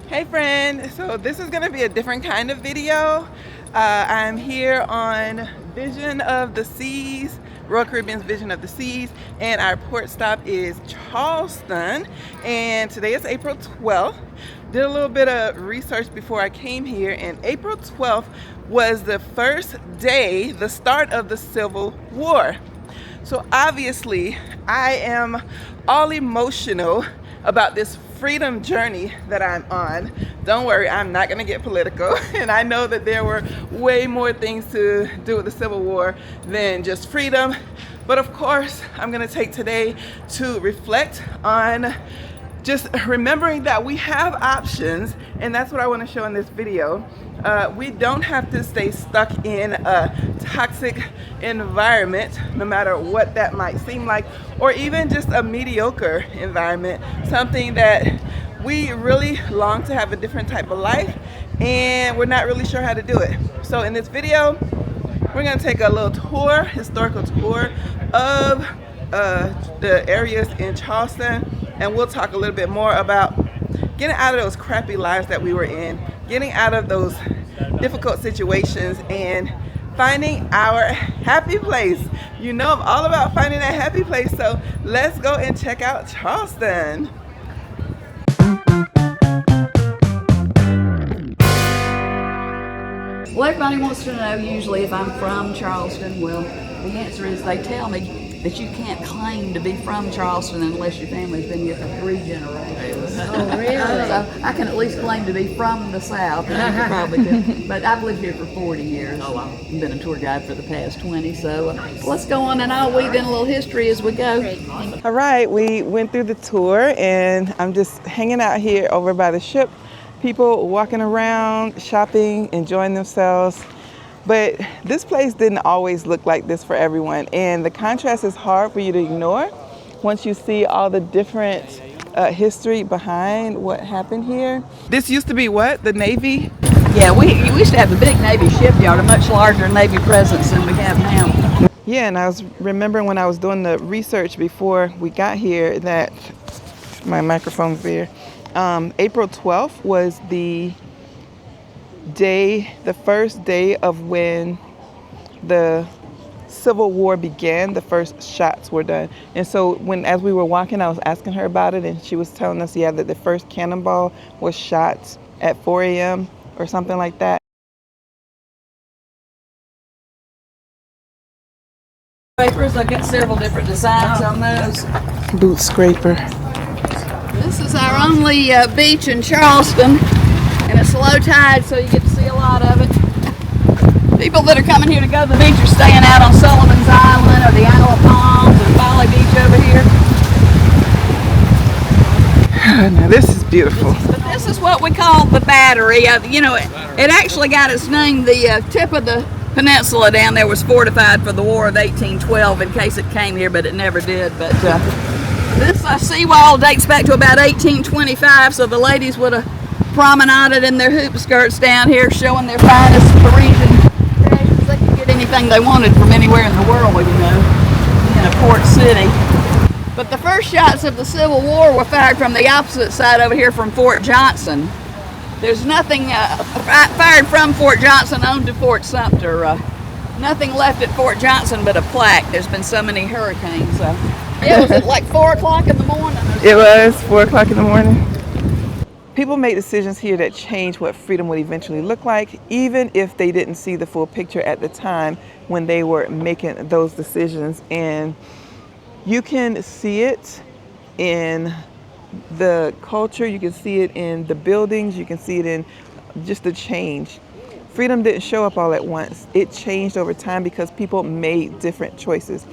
Hey friend, so this is gonna be a different kind of video. I'm here on Vision of the Seas, Royal Caribbean's Vision of the Seas, and our port stop is Charleston, and today is April 12th. Did a little bit of research before I came here, and April 12th was the first day, the start of the Civil War. So obviously I am all emotional about this freedom journey that I'm on. Don't worry, I'm not gonna get political. And I know that there were way more things to do with the Civil War than just freedom. But of course, I'm gonna take today to reflect on just remembering that we have options, and that's what I want to show in this video. We don't have to stay stuck in a toxic environment, no matter what that might seem like, or even just a mediocre environment, something that we really long to have a different type of life, and we're not really sure how to do it. So in this video, we're going to take a little tour, historical tour of the areas in Charleston, and we'll talk a little bit more about getting out of those crappy lives that we were in, getting out of those difficult situations, and finding our happy place. You know I'm all about finding that happy place, so let's go and check out Charleston. Well, everybody wants to know usually if I'm from Charleston. Well, the answer is they tell me that you can't claim to be from Charleston unless your family's been here for 3 generations. Oh, really? So I can at least claim to be from the South, and you probably could. But I've lived here for 40 years. Oh, wow. I've been a tour guide for the past 20, so let's go on and I'll weave in a little history as we go. All right, we went through the tour, and I'm just hanging out here over by the ship. People walking around, shopping, enjoying themselves. But this place didn't always look like this for everyone, and the contrast is hard for you to ignore once you see all the different history behind what happened here. This used to be what? The Navy? Yeah, we used to have a big Navy shipyard, a much larger Navy presence than we have now. Yeah, and I was remembering when I was doing the research before we got here that my microphone's there. April 12th was the first day of when the Civil War began. The first shots were done. And so as we were walking, I was asking her about it, and she was telling us, yeah, that the first cannonball was shot at 4 a.m. or something like that. Scrapers, I've got several different designs on those. Boot scraper. This is our only beach in Charleston, and it's low tide, so you get to see a lot of it. People that are coming here to go to the beach are staying out on Sullivan's Island or the Isle of Palms or Folly Beach over here. Now this is beautiful. This is what we call the Battery. It actually got its name. The tip of the peninsula down there was fortified for the War of 1812 in case it came here, but it never did. But this seawall dates back to about 1825, so the ladies would have promenaded in their hoop skirts down here, showing their finest Parisian treasures. They could get anything they wanted from anywhere in the world, in a port city. But the first shots of the Civil War were fired from the opposite side over here from Fort Johnson. There's nothing fired from Fort Johnson onto Fort Sumter. Nothing left at Fort Johnson but a plaque. There's been so many hurricanes. Yeah, was it like 4 o'clock in the morning? It was 4 o'clock in the morning. People made decisions here that changed what freedom would eventually look like, even if they didn't see the full picture at the time when they were making those decisions. And you can see it in the culture, you can see it in the buildings, you can see it in just the change. Freedom didn't show up all at once. It changed over time because people made different choices.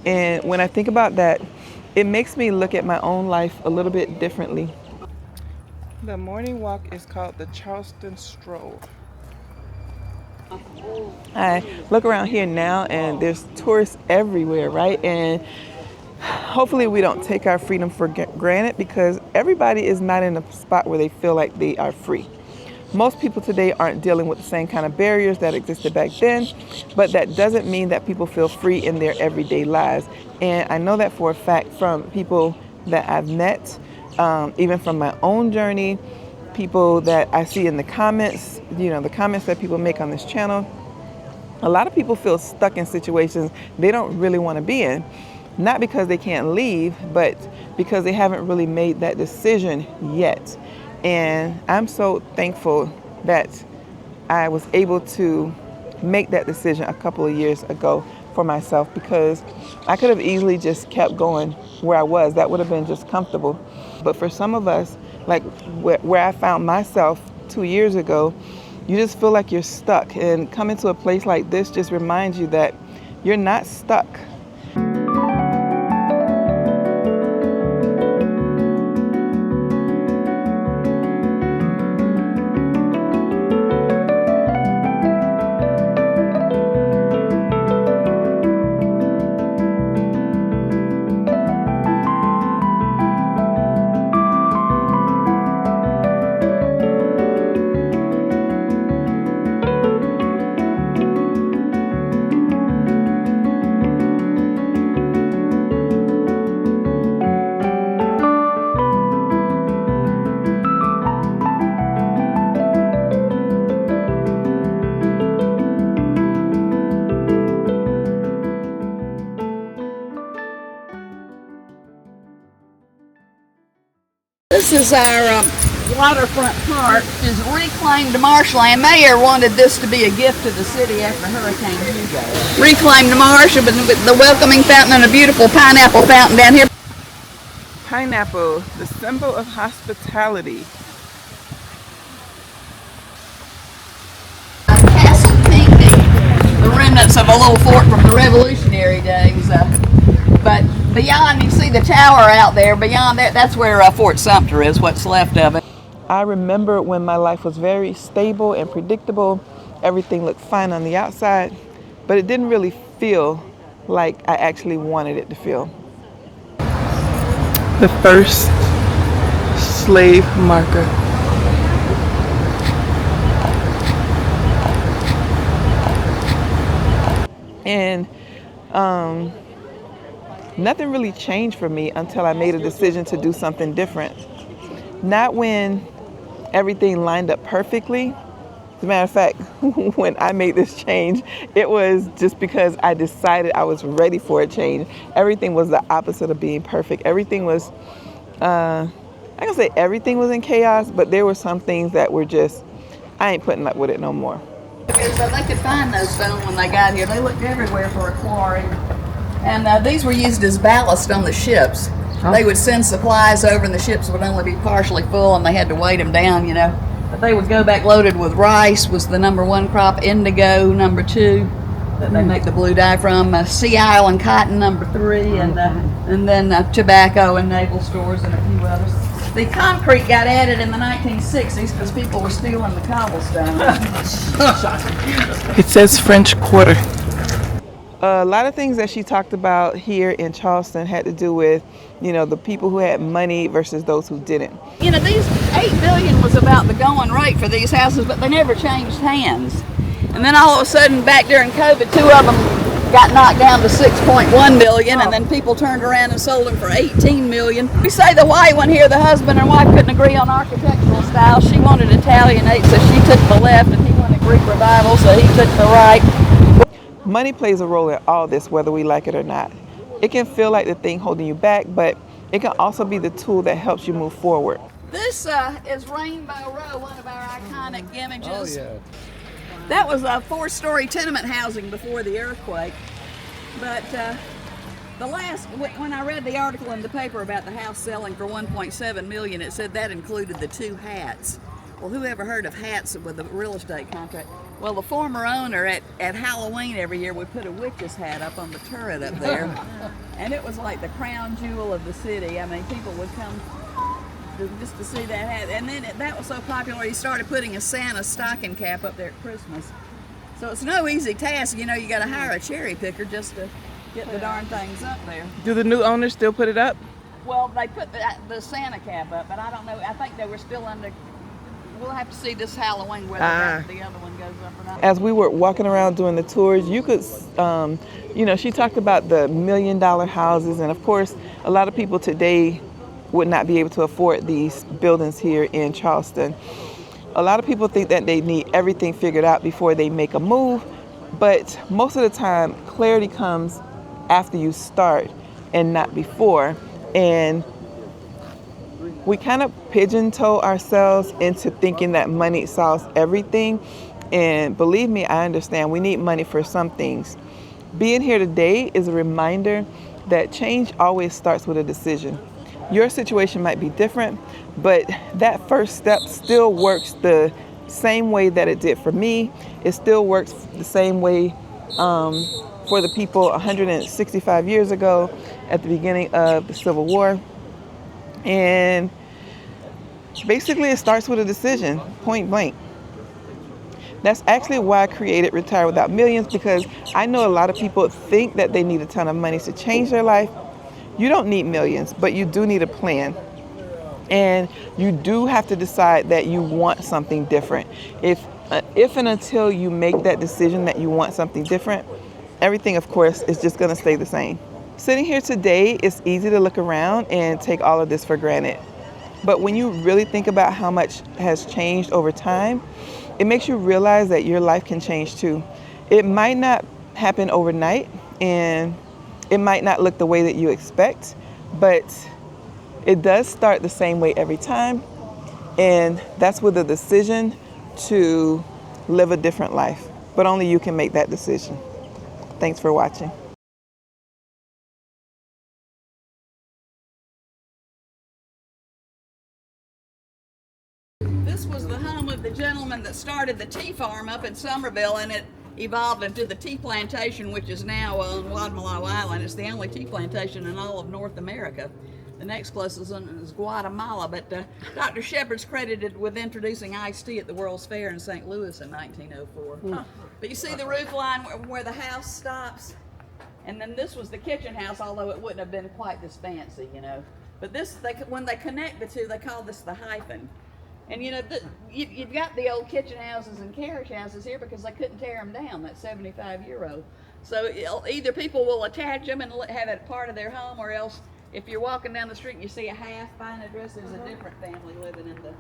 And when I think about that, it makes me look at my own life a little bit differently. The morning walk is called the Charleston Stroll. I look around here now and there's tourists everywhere, right? And hopefully we don't take our freedom for granted, because everybody is not in a spot where they feel like they are free. Most people today aren't dealing with the same kind of barriers that existed back then, but that doesn't mean that people feel free in their everyday lives. And I know that for a fact from people that I've met, even from my own journey, people that I see in the comments, the comments that people make on this channel, a lot of people feel stuck in situations they don't really want to be in. Not because they can't leave, but because they haven't really made that decision yet. And I'm so thankful that I was able to make that decision a couple of years ago for myself, because I could have easily just kept going where I was. That would have been just comfortable. But for some of us, like where I found myself 2 years ago, you just feel like you're stuck. And coming to a place like this just reminds you that you're not stuck. This is our waterfront park. Is reclaimed marshland. Mayor wanted this to be a gift to the city after Hurricane Hugo. Reclaimed marsh with the welcoming fountain and a beautiful pineapple fountain down here. Pineapple, the symbol of hospitality. Castle painting, the remnants of a little fort from the Revolutionary days. But beyond, you see the tower out there. Beyond that, that's where Fort Sumter is, what's left of it. I remember when my life was very stable and predictable. Everything looked fine on the outside, but it didn't really feel like I actually wanted it to feel. The first slave marker. And nothing really changed for me until I made a decision to do something different. Not when everything lined up perfectly. As a matter of fact, when I made this change, it was just because I decided I was ready for a change. Everything was the opposite of being perfect. Everything was, I can say everything was in chaos, but there were some things that were just, I ain't putting up with it no more. So they could find those stones when they got here. They looked everywhere for a quarry. And these were used as ballast on the ships. Oh. They would send supplies over and the ships would only be partially full and they had to weight them down, But they would go back loaded with rice, was the #1 crop, indigo #2 that they make the blue dye from, sea island cotton #3, and then tobacco and naval stores and a few others. The concrete got added in the 1960s because people were stealing the cobblestone. It says French Quarter. A lot of things that she talked about here in Charleston had to do with, the people who had money versus those who didn't. These $8 billion was about the going rate for these houses, but they never changed hands. And then all of a sudden, back during COVID, 2 of them got knocked down to $6.1 million, and then people turned around and sold them for $18 million. We say the white one here, the husband and wife couldn't agree on architectural style. She wanted Italianate, so she took the left, and he wanted Greek revival, so he took the right. Money plays a role in all this, whether we like it or not. It can feel like the thing holding you back, but it can also be the tool that helps you move forward. This is Rainbow Row, one of our iconic images. Oh, yeah. That was a 4-story tenement housing before the earthquake. But when I read the article in the paper about the house selling for $1.7 million, it said that included the 2 hats. Well, who ever heard of hats with a real estate contract? Well, the former owner at Halloween every year would put a witch's hat up on the turret up there. And it was like the crown jewel of the city. I mean, people would come just to see that hat. And then that was so popular, he started putting a Santa stocking cap up there at Christmas. So it's no easy task. You got to hire a cherry picker just to get the darn things up there. Do the new owners still put it up? Well, they put the Santa cap up, but I don't know. I think they were still under. We'll have to see this Halloween whether the other one goes up or not. As we were walking around doing the tours, you could, she talked about the $1 million houses. And of course, a lot of people today would not be able to afford these buildings here in Charleston. A lot of people think that they need everything figured out before they make a move, but most of the time clarity comes after you start and not before. And we kind of pigeonhole ourselves into thinking that money solves everything. And believe me, I understand we need money for some things. Being here today is a reminder that change always starts with a decision. Your situation might be different, but that first step still works the same way that it did for me. It still works the same way for the people 165 years ago at the beginning of the Civil War. And basically it starts with a decision, point blank. That's actually why I created Retire Without Millions, because I know a lot of people think that they need a ton of money to change their life. You don't need millions, but you do need a plan. And you do have to decide that you want something different. If and until you make that decision that you want something different, everything, of course, is just going to stay the same. Sitting here today, it's easy to look around and take all of this for granted. But when you really think about how much has changed over time, it makes you realize that your life can change too. It might not happen overnight, and it might not look the way that you expect, but it does start the same way every time. And that's with a decision to live a different life. But only you can make that decision. Thanks for watching. This was the home of the gentleman that started the tea farm up in Somerville, and it evolved into the tea plantation, which is now on Wadmalaw Island. It's the only tea plantation in all of North America. The next closest one is Guatemala, but Dr. Shepard's credited with introducing iced tea at the World's Fair in St. Louis in 1904. But you see the roof line where the house stops? And then this was the kitchen house, although it wouldn't have been quite this fancy, you know. But this, when they connect the two, they call this the hyphen. And you know, you've got the old kitchen houses and carriage houses here because they couldn't tear them down, that 75-year-old. So either people will attach them and have it part of their home, or else if you're walking down the street and you see a half fine address, there's a different family living in the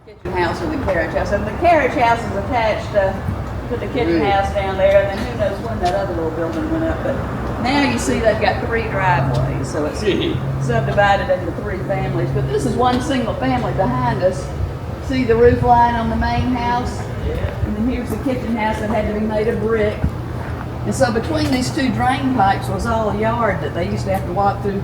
kitchen house or the carriage house. And the carriage house is attached to the kitchen house down there, and then who knows when that other little building went up. But now you see they've got 3 driveways, so it's subdivided into 3 families. But this is one single family behind us. See the roof line on the main house? And then here's the kitchen house that had to be made of brick. And so between these 2 drain pipes was all a yard that they used to have to walk through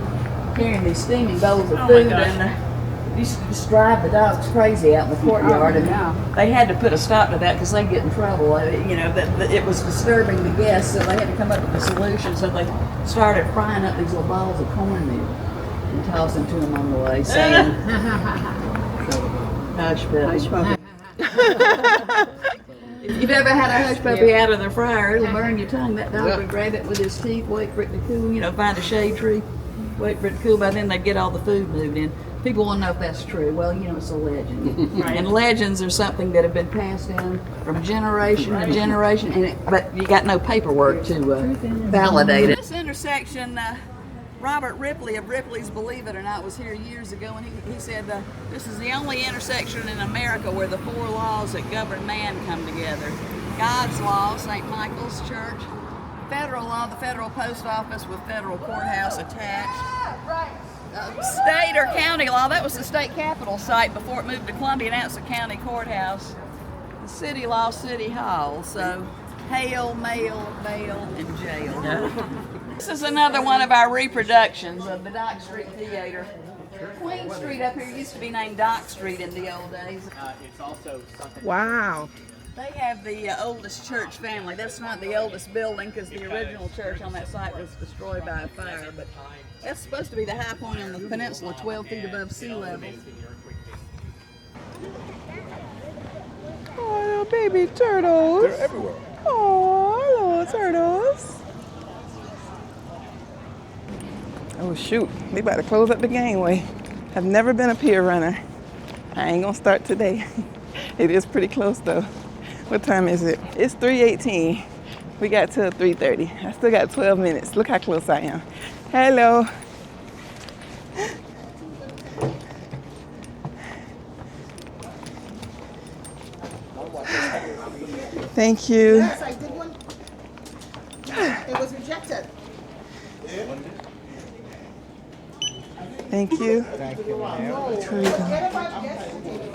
carrying these steaming bowls of food. And used to just drive the dogs crazy out in the courtyard. And they had to put a stop to that because they'd get in trouble. You know, that it was disturbing the guests, so they had to come up with a solution. So they started frying up these little balls of cornmeal and tossing to them on the way, saying, hush puppy. If you've ever had a hush puppy out of the fryer, it'll burn your tongue. That dog would grab it with his teeth, wait for it to cool, you know, find a shade tree, wait for it to cool. By then they'd get all the food moved in. People want to know if that's true. Well, you know, it's a legend. And legends are something that have been passed down from generation to generation, but you got no paperwork to validate it. This intersection, Robert Ripley of Ripley's Believe It or Not was here years ago, and he said this is the only intersection in America where the 4 laws that govern man come together. God's law, St. Michael's Church. Federal law, the federal post office with federal courthouse attached. State or county law, that was the state capitol site before it moved to Columbia. Now it's the county courthouse. The city law, city hall. So hail, mail, bail, and jail. This is another one of our reproductions of the Dock Street Theater. Queen Street up here used to be named Dock Street in the old days. It's also something. Wow. They have the oldest church family. That's not the oldest building because the original church on that site was destroyed by a fire. But that's supposed to be the high point on the peninsula, 12 feet above sea level. Oh, little baby turtles. They're everywhere. Oh, little turtles. Oh shoot, they about to close up the gangway. I've never been a pier runner. I ain't gonna start today. It is pretty close though. What time is it? It's 3:18. We got till 3:30. I still got 12 minutes. Look how close I am. Hello. Thank you. Yes, I did one. It was rejected. Thank you. Forget about yesterday.